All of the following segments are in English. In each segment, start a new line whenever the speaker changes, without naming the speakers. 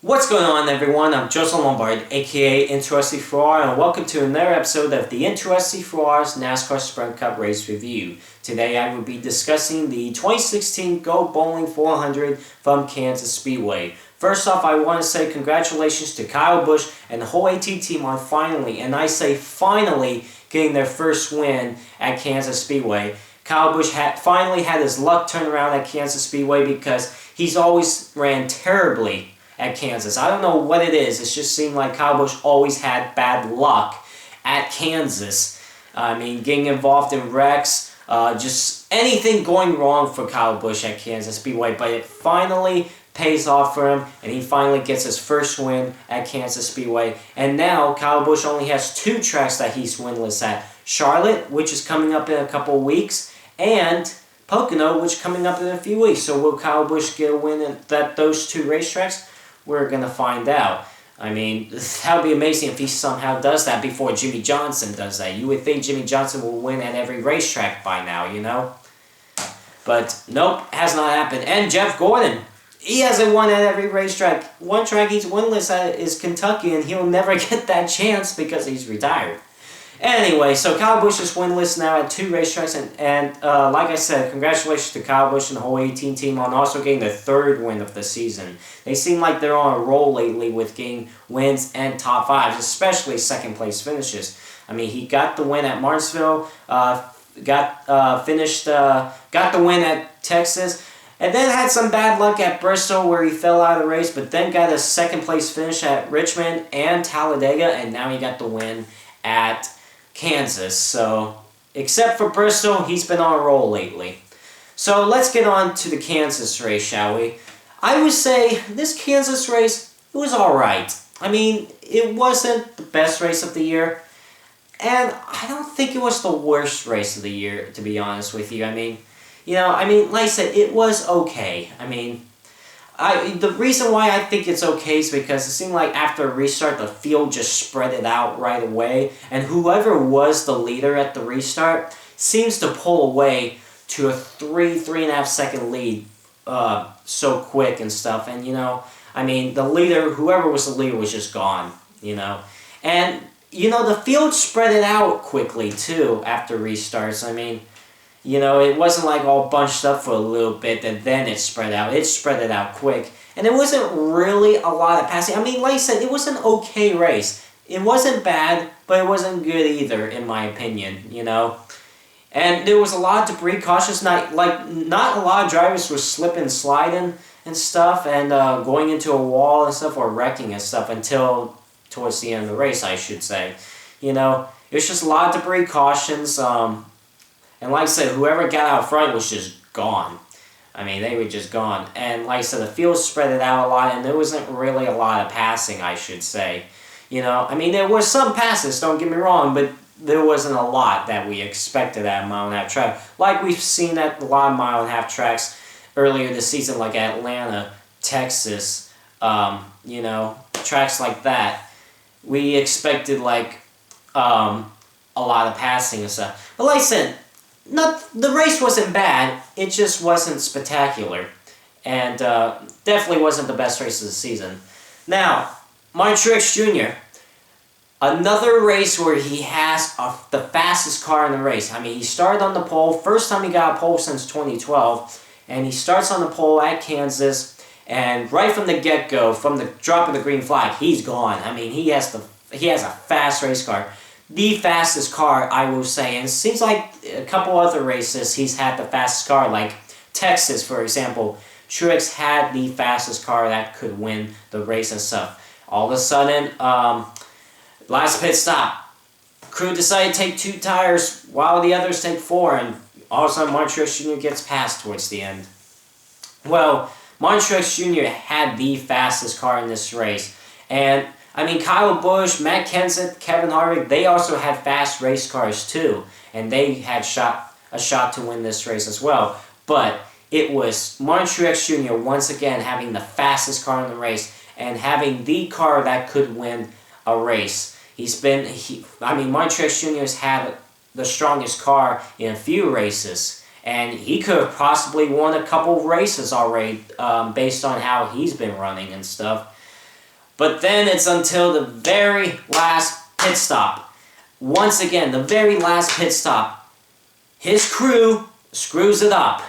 What's going on, everyone? I'm Joseph Lombard, aka N2SC4R, and welcome to another episode of the N2SC4R's NASCAR Sprint Cup Race Review. Today I will be discussing the 2016 Go Bowling 400 from Kansas Speedway. First off, I want to say congratulations to Kyle Busch and the whole AT team on finally, and I say finally, getting their first win at Kansas Speedway. Kyle Busch finally had his luck turned around at Kansas Speedway because he's always ran terribly at Kansas. I don't know what it is. It just seemed like Kyle Busch always had bad luck at Kansas. I mean, getting involved in wrecks, just anything going wrong for Kyle Busch at Kansas Speedway. But it finally pays off for him, and he finally gets his first win at Kansas Speedway. And now Kyle Busch only has two tracks that he's winless at. Charlotte, which is coming up in a couple weeks, and Pocono, which is coming up in a few weeks. So will Kyle Busch get a win at those two racetracks? We're going to find out. I mean, that would be amazing if he somehow does that before Jimmy Johnson does that. You would think Jimmy Johnson will win at every racetrack by now, you know? But nope, has not happened. And Jeff Gordon, he hasn't won at every racetrack. One track he's winless at is Kentucky, and he'll never get that chance because he's retired. Anyway, so Kyle Busch is winless now at two racetracks, and like I said, congratulations to Kyle Busch and the whole 18 team on also getting their third win of the season. They seem like they're on a roll lately with getting wins and top fives, especially second place finishes. I mean, he got the win at Martinsville, got the win at Texas, and then had some bad luck at Bristol where he fell out of the race, but then got a second place finish at Richmond and Talladega, and now he got the win at Kansas. So, except for Bristol, he's been on a roll lately. So, let's get on to the Kansas race, shall we? I would say this Kansas race, it was alright. I mean, it wasn't the best race of the year, and I don't think it was the worst race of the year, to be honest with you. I mean, like I said, it was okay. I mean, the reason why I think it's okay is because it seemed like after a restart, the field just spread it out right away. And whoever was the leader at the restart seems to pull away to a 3.5 second lead so quick and stuff. And, I mean, the leader, whoever was the leader was just gone, And, the field spread it out quickly, too, after restarts. I mean, it wasn't like all bunched up for a little bit and then it spread out. It spread it out quick. And it wasn't really a lot of passing. I mean, like I said, it was an okay race. It wasn't bad, but it wasn't good either, in my opinion, And there was a lot of debris, cautious. Not a lot of drivers were slipping, sliding and stuff, and going into a wall and stuff, or wrecking and stuff until towards the end of the race, I should say. It was just a lot of debris, cautions, and like I said, whoever got out front was just gone. I mean, they were just gone. And like I said, the field spread it out a lot, and there wasn't really a lot of passing, I should say. I mean, there were some passes, don't get me wrong, but there wasn't a lot that we expected at a mile-and-a-half track. Like we've seen at a lot of mile-and-a-half tracks earlier this season, like Atlanta, Texas, tracks like that. We expected, a lot of passing and stuff. But like I said, the race wasn't bad, it just wasn't spectacular. And definitely wasn't the best race of the season. Now, Truex Jr., another race where he has the fastest car in the race. I mean, he started on the pole, first time he got a pole since 2012, and he starts on the pole at Kansas, and right from the get-go, from the drop of the green flag, he's gone. I mean, he has a fast race car. The fastest car, I will say. And it seems like a couple other races he's had the fastest car, like Texas, for example. Truex had the fastest car that could win the race and stuff. All of a sudden, last pit stop, crew decided to take 2 tires while the others take 4, and all of a sudden Truex Jr. gets passed towards the end. Well, Truex Jr. had the fastest car in this race, and I mean, Kyle Busch, Matt Kenseth, Kevin Harvick, they also had fast race cars too. And they had a shot to win this race as well. But it was Truex Jr. once again having the fastest car in the race and having the car that could win a race. Truex Jr. has had the strongest car in a few races. And he could have possibly won a couple races already based on how he's been running and stuff. But then it's until the very last pit stop. Once again, the very last pit stop, his crew screws it up.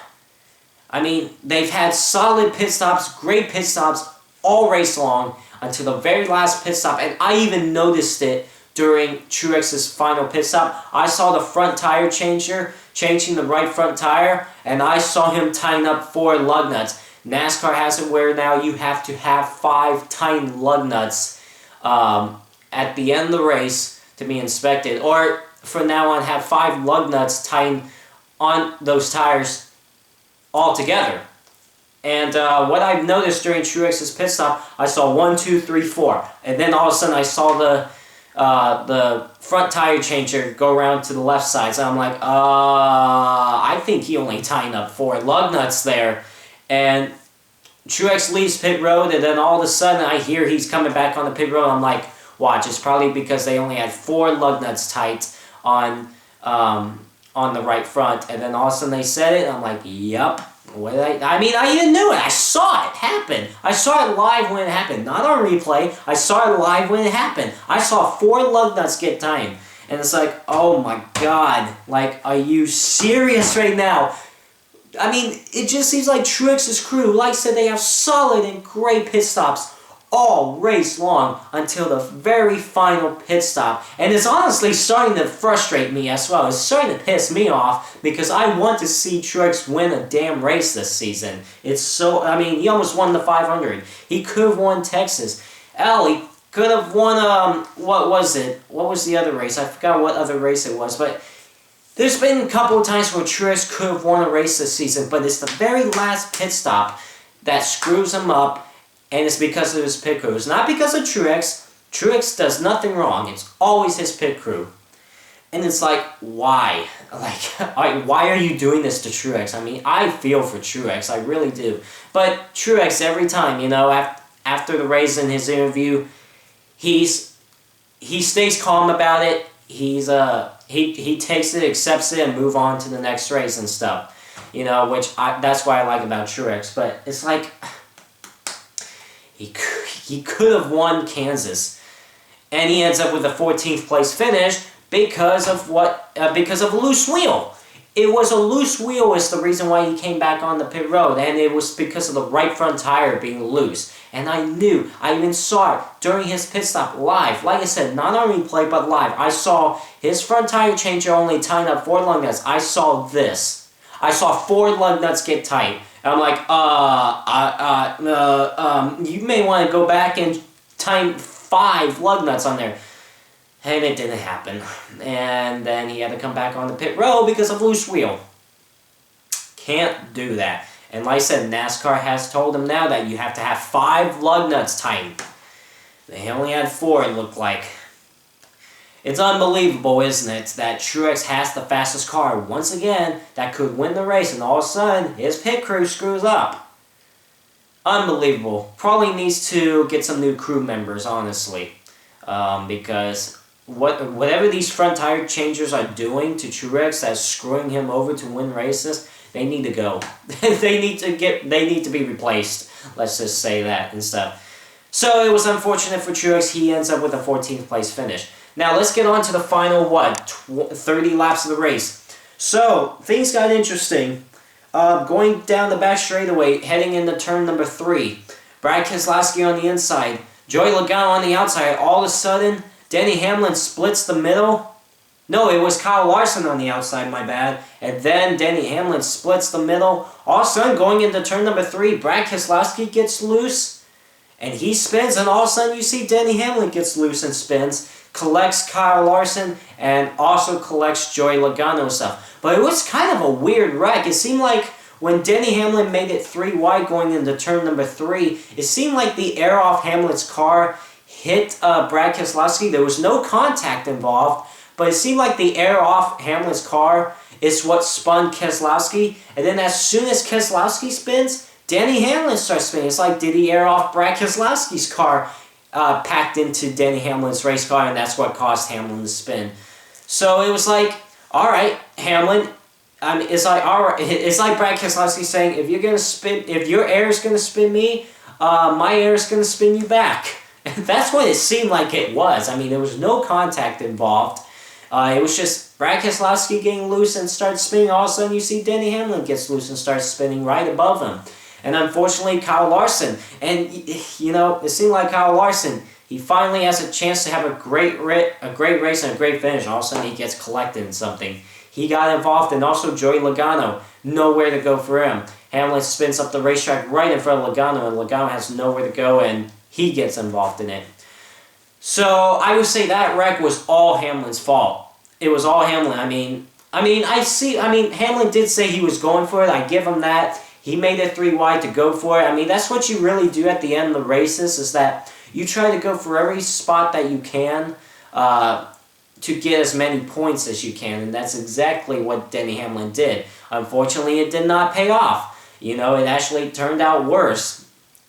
I mean, they've had solid pit stops, great pit stops, all race long, until the very last pit stop. And I even noticed it during Truex's final pit stop. I saw the front tire changer changing the right front tire, and I saw him tying up 4 lug nuts. NASCAR has it where now you have to have 5 tightened lug nuts at the end of the race to be inspected. Or from now on, have 5 lug nuts tightened on those tires altogether. And what I've noticed during Truex's pit stop, I saw 1, 2, 3, 4. And then all of a sudden I saw the front tire changer go around to the left side. So I'm like, I think he only tied up 4 lug nuts there. And Truex leaves pit road, and then all of a sudden I hear he's coming back on the pit road. I'm like, watch, it's probably because they only had 4 lug nuts tight on the right front. And then all of a sudden they said it, and I'm like, yup. I mean, I even knew it. I saw it happen. I saw it live when it happened. Not on replay. I saw it live when it happened. I saw 4 lug nuts get tightened. And it's like, oh my God. Like, are you serious right now? I mean, it just seems like Truex's crew, like I said, they have solid and great pit stops all race long until the very final pit stop. And it's honestly starting to frustrate me as well. It's starting to piss me off because I want to see Truex win a damn race this season. It's so, I mean, he almost won the 500. He could have won Texas. He could have won, what was it? What was the other race? I forgot what other race it was, but there's been a couple of times where Truex could have won a race this season, but it's the very last pit stop that screws him up, and it's because of his pit crew. It's not because of Truex. Truex does nothing wrong. It's always his pit crew. And it's like, why? Like, why are you doing this to Truex? I mean, I feel for Truex. I really do. But Truex, every time, you know, after the race in his interview, he stays calm about it. He takes it, accepts it, and move on to the next race and stuff. You know, that's what I like about Truex. But it's like, he could have won Kansas, and he ends up with a 14th place finish because of a loose wheel. It was a loose wheel is the reason why he came back on the pit road, and it was because of the right front tire being loose. And I even saw it during his pit stop live. Like I said, not on replay, but live. I saw his front tire changer only tying up 4 lug nuts. I saw this. I saw 4 lug nuts get tight. And I'm like, you may want to go back and tie 5 lug nuts on there. And it didn't happen. And then he had to come back on the pit road because of loose wheel. Can't do that. And like I said, NASCAR has told him now that you have to have 5 lug nuts tightened. They only had 4, it looked like. It's unbelievable, isn't it, that Truex has the fastest car once again that could win the race, and all of a sudden his pit crew screws up. Unbelievable. Probably needs to get some new crew members, honestly, because whatever these front tire changers are doing to Truex that's screwing him over to win races, they need to go. they need to be replaced. Let's just say that and stuff. So it was unfortunate for Truex. He ends up with a 14th place finish. Now let's get on to the final 30 laps of the race. So things got interesting. Going down the back straightaway, heading into turn number 3. Brad Keselowski on the inside, Joey Logano on the outside. All of a sudden, Denny Hamlin splits the middle. No, it was Kyle Larson on the outside, my bad. And then Denny Hamlin splits the middle. All of a sudden, going into turn number 3, Brad Keselowski gets loose. And he spins, and all of a sudden you see Denny Hamlin gets loose and spins. Collects Kyle Larson, and also collects Joey Logano stuff. But it was kind of a weird wreck. It seemed like when Denny Hamlin made it 3 wide going into turn number 3, it seemed like the air off Hamlin's car hit Brad Keselowski. There was no contact involved, but it seemed like the air off Hamlin's car is what spun Keselowski. And then as soon as Keselowski spins, Denny Hamlin starts spinning. It's like, did he air off Brad Keselowski's car packed into Denny Hamlin's race car, and that's what caused Hamlin to spin. So it was like, all right, Hamlin. I mean, it's like, all right, it's like Brad Keselowski saying, if you're gonna spin, if your air is gonna spin me, my air is gonna spin you back. And that's what it seemed like it was. I mean, there was no contact involved. It was just Brad Keselowski getting loose and starts spinning. All of a sudden, you see Denny Hamlin gets loose and starts spinning right above him. And unfortunately, Kyle Larson. And, you know, it seemed like Kyle Larson, he finally has a chance to have a great race and a great finish. All of a sudden, he gets collected in something. He got involved, and also Joey Logano, nowhere to go for him. Hamlin spins up the racetrack right in front of Logano, and Logano has nowhere to go, and he gets involved in it. So I would say that wreck was all Hamlin's fault. It was all Hamlin. I mean, Hamlin did say he was going for it. I give him that. He made it 3 wide to go for it. I mean, that's what you really do at the end of the races, is that you try to go for every spot that you can to get as many points as you can, and that's exactly what Denny Hamlin did. Unfortunately, it did not pay off. You know, it actually turned out worse.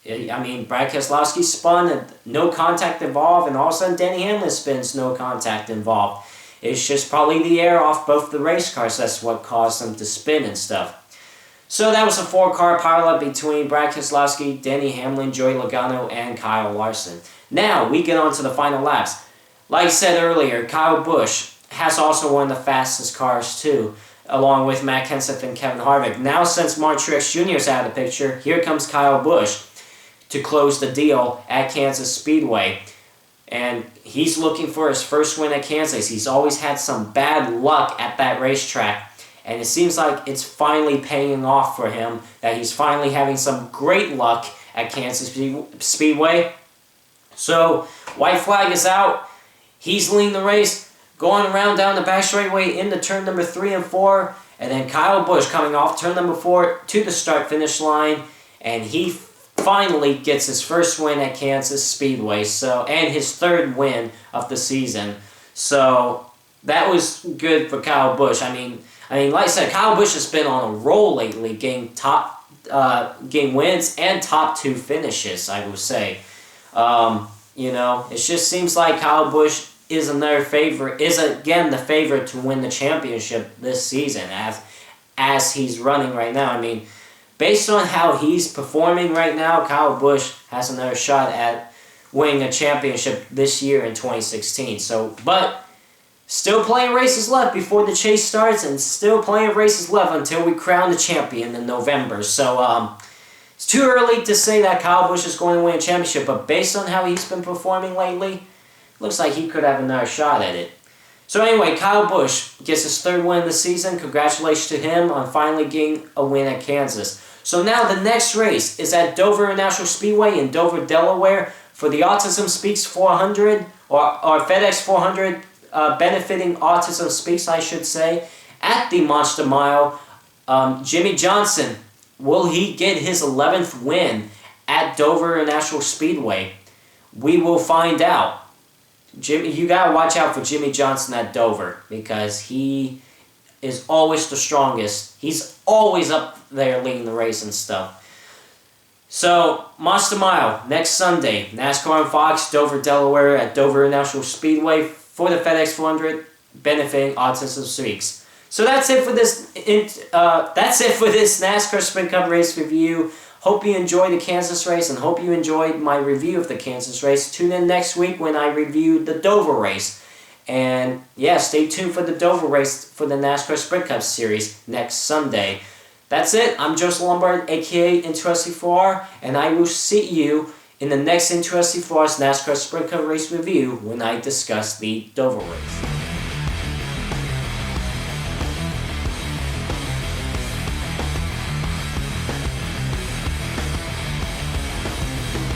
I mean, Brad Keselowski spun, no contact involved, and all of a sudden Denny Hamlin spins, no contact involved. It's just probably the air off both the race cars. That's what caused them to spin and stuff. So that was a 4-car pileup between Brad Keselowski, Denny Hamlin, Joey Logano, and Kyle Larson. Now, we get on to the final laps. Like I said earlier, Kyle Busch has also one of the fastest cars too, along with Matt Kenseth and Kevin Harvick. Now, since Truex Jr. is out of the picture, here comes Kyle Busch to close the deal at Kansas Speedway. And he's looking for his first win at Kansas. He's always had some bad luck at that racetrack. And it seems like it's finally paying off for him, that he's finally having some great luck at Kansas Speedway. So, white flag is out. He's leading the race, going around down the back straightaway into turn number 3 and 4. And then Kyle Busch coming off turn number 4 to the start-finish line. And he finally gets his first win at Kansas Speedway, and his 3rd win of the season. So that was good for Kyle Busch. I mean, like I said, Kyle Busch has been on a roll lately, getting wins and top 2 finishes, I would say. You know, it just seems like Kyle Busch is again the favorite to win the championship this season, as he's running right now. I mean, based on how he's performing right now, Kyle Busch has another shot at winning a championship this year in 2016. But still plenty of races left before the chase starts, and still plenty of races left until we crown the champion in November. So it's too early to say that Kyle Busch is going to win a championship, but based on how he's been performing lately, looks like he could have another shot at it. So anyway, Kyle Busch gets his 3rd win of the season. Congratulations to him on finally getting a win at Kansas. So now the next race is at Dover International Speedway in Dover, Delaware, for the Autism Speaks 400, or FedEx 400, benefiting Autism Speaks, I should say, at the Monster Mile. Jimmy Johnson, will he get his 11th win at Dover International Speedway? We will find out. You gotta watch out for Jimmy Johnson at Dover, because he is always the strongest. He's always up there leading the race and stuff. So, Monster Mile, next Sunday, NASCAR on Fox, Dover, Delaware, at Dover International Speedway for the FedEx 400, benefiting Autism Speaks. So that's it for this. That's it for this NASCAR Sprint Cup race review. Hope you enjoyed the Kansas race, and hope you enjoyed my review of the Kansas race. Tune in next week when I review the Dover race. And yeah, stay tuned for the Dover race for the NASCAR Sprint Cup Series next Sunday. That's it. I'm Joseph Lombard, aka N2SC4R, and I will see you in the next N2SC4R's NASCAR Sprint Cup race review when I discuss the Dover race.